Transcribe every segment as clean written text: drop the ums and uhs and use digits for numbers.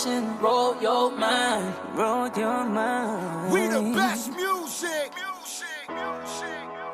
motion, roll your mind, roll your mind. We the best music.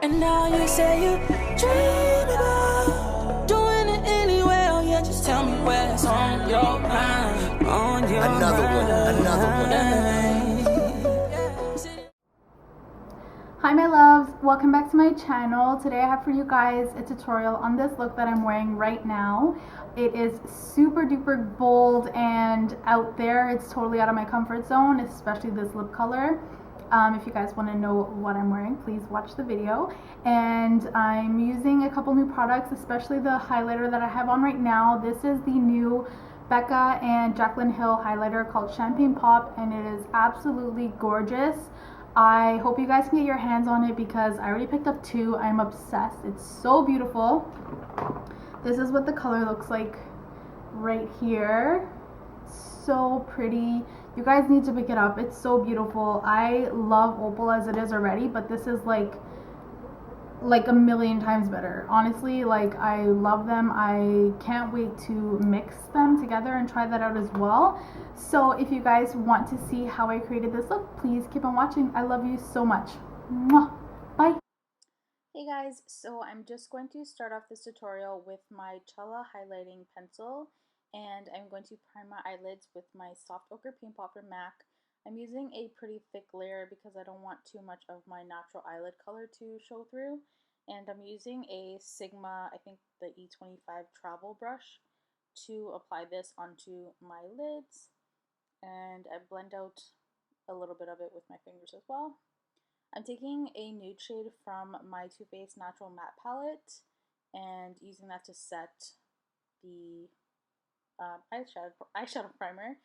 And now you say you dream about doing it anywhere. Oh yeah, just tell me where it's on your mind, on your Another mind. one, another Hi my loves, welcome back to my channel. Today I have for you guys a tutorial on this look that I'm wearing right now. It is super duper bold and out there. It's totally out of my comfort zone, especially this lip color. If you guys want to know what I'm wearing, please watch the video. And I'm using a couple new products, especially the highlighter that I have on right now. This is the new Becca and Jaclyn Hill highlighter called Champagne Pop, and it is absolutely gorgeous. I hope you guys can get your hands on it because I already picked up two. I'm obsessed. It's so beautiful. This is what the color looks like right here. So pretty. You guys need to pick it up. It's so beautiful. I love Opal as it is already, but this is like a million times better. Honestly, like, I love them. I can't wait to mix them together and try that out as well. So if you guys want to see how I created this look, please keep on watching. I love you so much. Mwah. Bye. Hey guys, so I'm just going to start off this tutorial with my Chella highlighting pencil, and I'm going to prime my eyelids with my soft ochre paint pot from MAC. I'm using a pretty thick layer because I don't want too much of my natural eyelid color to show through. And I'm using a Sigma, I think the E25 travel brush, to apply this onto my lids. And I blend out a little bit of it with my fingers as well. I'm taking a nude shade from my Too Faced Natural Matte palette and using that to set the eyeshadow primer.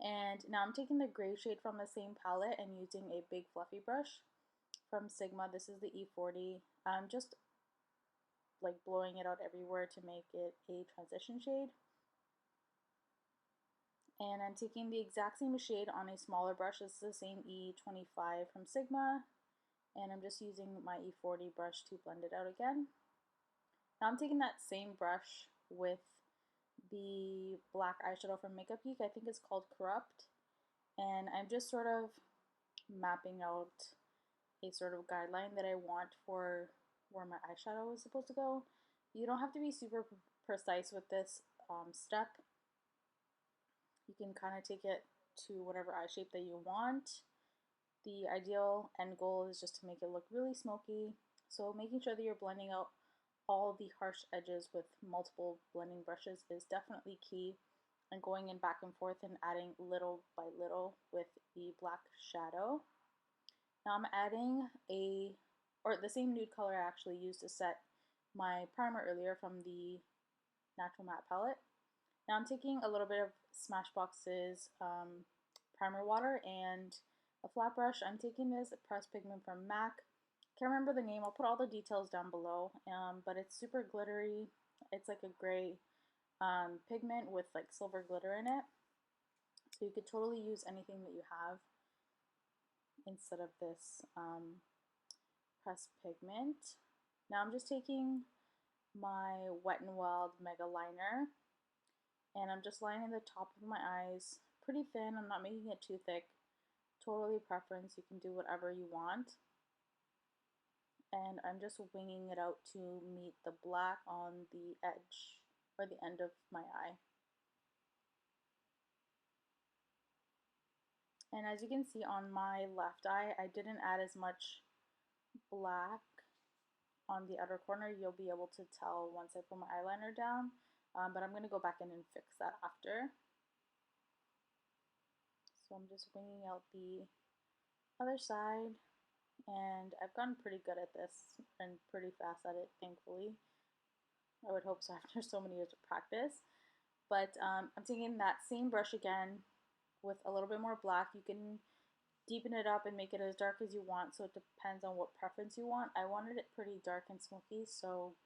And now I'm taking the gray shade from the same palette and using a big fluffy brush from Sigma. This is the E40. I'm just like blowing it out everywhere to make it a transition shade. And I'm taking the exact same shade on a smaller brush. This is the same E25 from Sigma. And I'm just using my E40 brush to blend it out again. Now I'm taking that same brush with the black eyeshadow from Makeup Geek. I think it's called Corrupt. And I'm just sort of mapping out a sort of guideline that I want for where my eyeshadow is supposed to go. You don't have to be super precise with this step. You can kind of take it to whatever eye shape that you want. The ideal end goal is just to make it look really smoky. So making sure that you're blending out all the harsh edges with multiple blending brushes is definitely key, and going in back and forth and adding little by little with the black shadow. Now I'm adding the same nude color I actually used to set my primer earlier from the Natural Matte palette. Now I'm taking a little bit of Smashbox's primer water and a flat brush. I'm taking this Pressed Pigment from MAC. Can't remember the name. I'll put all the details down below. But it's super glittery. It's like a gray pigment with like silver glitter in it. So you could totally use anything that you have instead of this Pressed Pigment. Now I'm just taking my WetnWild Mega Liner, and I'm just lining the top of my eyes pretty thin. I'm not making it too thick. Totally preference. You can do whatever you want. And I'm just winging it out to meet the black on the edge or the end of my eye. And as you can see on my left eye, I didn't add as much black on the outer corner. You'll be able to tell once I put my eyeliner down, but I'm going to go back in and fix that after. So I'm just winging out the other side, and I've gotten pretty good at this and pretty fast at it, thankfully. I would hope so after so many years of practice. But I'm taking that same brush again with a little bit more black. You can deepen it up and make it as dark as you want, so it depends on what preference you want. I wanted it pretty dark and smoky, so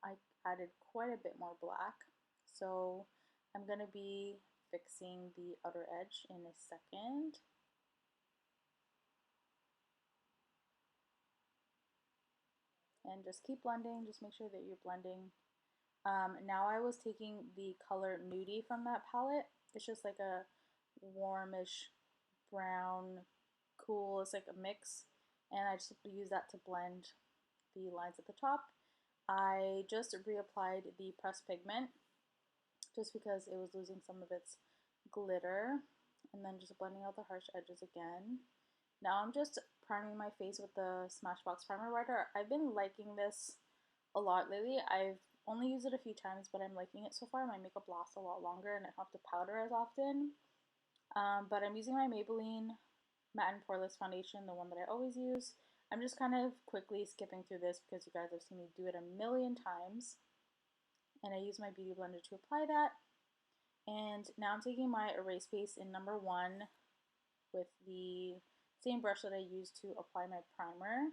I added quite a bit more black. So I'm going to be fixing the outer edge in a second. And just keep blending, just make sure that you're blending. Now I was taking the color Nudie from that palette. It's just like a warmish brown cool. It's like a mix, and I just use that to blend the lines at the top. I just reapplied the Pressed Pigment just because it was losing some of its glitter, and then just blending out the harsh edges again. Now I'm just priming my face with the Smashbox Primer Writer. I've been liking this a lot lately. I've only used it a few times, but I'm liking it so far. My makeup lasts a lot longer and I don't have to powder as often. But I'm using my Maybelline Matte and Pore-less foundation, the one that I always use. I'm just kind of quickly skipping through this because you guys have seen me do it a million times. And I use my Beauty Blender to apply that. And now I'm taking my Erase Base in number 1 with the same brush that I used to apply my primer.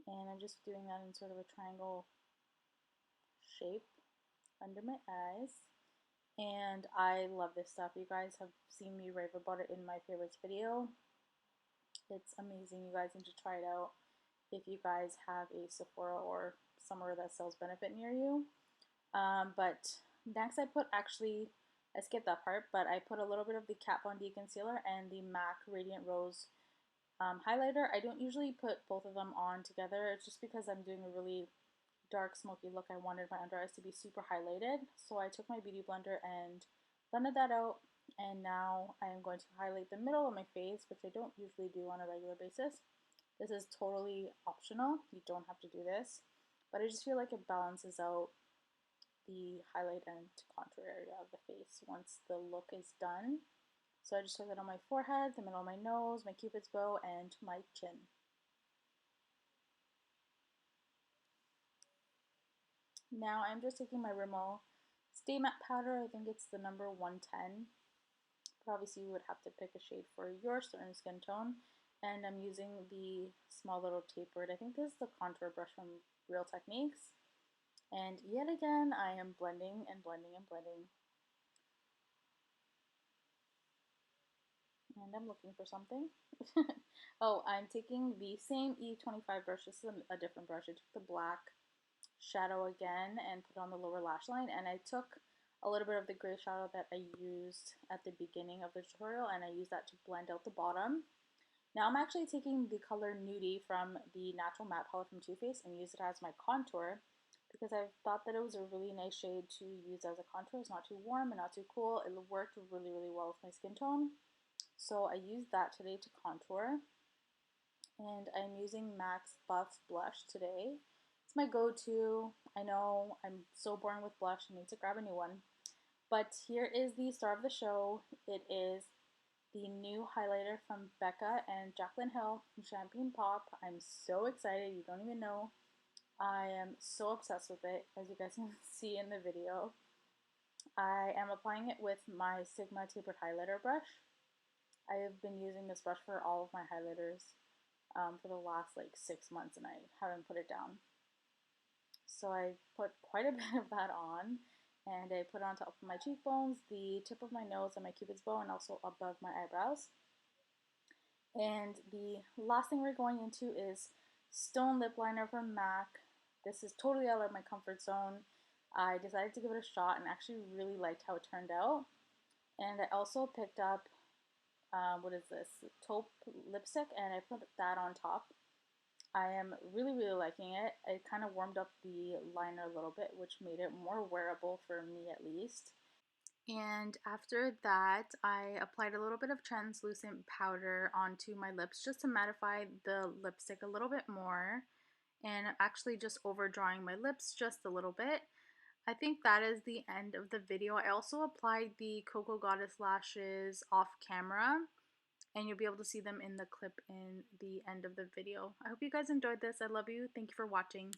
And I'm just doing that in sort of a triangle shape under my eyes. And I love this stuff. You guys have seen me rave about it in my favorites video. It's amazing. You guys need to try it out if you guys have a Sephora or somewhere that sells Benefit near you. But next I skipped that part, but I put a little bit of the Kat Von D concealer and the MAC Radiant Rose highlighter. I don't usually put both of them on together. It's just because I'm doing a really dark smoky look. I wanted my under eyes to be super highlighted, so I took my Beauty Blender and blended that out, and now I am going to highlight the middle of my face, which I don't usually do on a regular basis. This is totally optional. You don't have to do this, but I just feel like it balances out the highlight and contour area of the face once the look is done. So I just took it on my forehead, the middle of my nose, my cupid's bow, and my chin. Now I'm just taking my Rimmel Stay Matte Powder. I think it's the number 110. But obviously you would have to pick a shade for your certain skin tone. And I'm using the small little tapered, I think this is the contour brush from Real Techniques. And yet again, I am blending and blending and blending. And I'm looking for something. Oh, I'm taking the same E25 brush. This is a different brush. I took the black shadow again and put on the lower lash line, and I took a little bit of the gray shadow that I used at the beginning of the tutorial, and I used that to blend out the bottom. Now I'm actually taking the color Nudie from the Natural Matte palette from Too Faced and use it as my contour because I thought that it was a really nice shade to use as a contour. It's not too warm and not too cool. It worked really, really well with my skin tone. So I used that today to contour. And I'm using MAC's Buff Blush today. It's my go-to. I know I'm so boring with blush. I need to grab a new one. But here is the star of the show. It is the new highlighter from Becca and Jaclyn Hill from Champagne Pop. I'm so excited. You don't even know. I am so obsessed with it, as you guys can see in the video. I am applying it with my Sigma tapered highlighter brush. I have been using this brush for all of my highlighters for the last like 6 months, and I haven't put it down. So I put quite a bit of that on, and I put it on top of my cheekbones, the tip of my nose, and my cupid's bow, and also above my eyebrows. And the last thing we're going into is Stone Lip Liner from MAC. This is totally out of my comfort zone. I decided to give it a shot and actually really liked how it turned out. And I also picked up, what is this? Taupe Lipstick, and I put that on top. I am really, really liking it. It kind of warmed up the liner a little bit, which made it more wearable for me at least. And after that, I applied a little bit of translucent powder onto my lips just to mattify the lipstick a little bit more. And actually just overdrawing my lips just a little bit. I think that is the end of the video. I also applied the Cocoa Goddess lashes off camera, and you'll be able to see them in the clip in the end of the video. I hope you guys enjoyed this. I love you. Thank you for watching.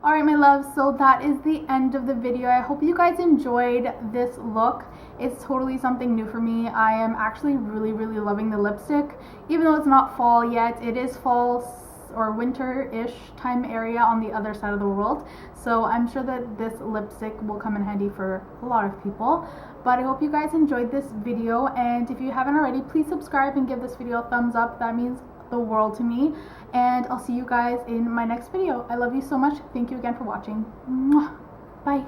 Alright my loves, so that is the end of the video. I hope you guys enjoyed this look. It's totally something new for me. I am actually really, really loving the lipstick. Even though it's not fall yet, it is fall or winter-ish time area on the other side of the world. So I'm sure that this lipstick will come in handy for a lot of people. But I hope you guys enjoyed this video, and if you haven't already, please subscribe and give this video a thumbs up. That means the world to me. And I'll see you guys in my next video. I love you so much. Thank you again for watching. Mwah. Bye.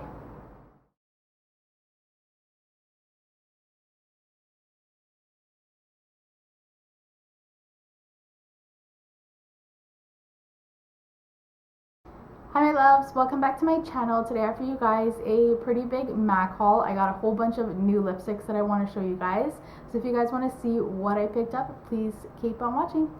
Hi my loves, welcome back to my channel. Today I have for you guys a pretty big MAC haul. I got a whole bunch of new lipsticks that I want to show you guys. So if you guys want to see what I picked up, please keep on watching.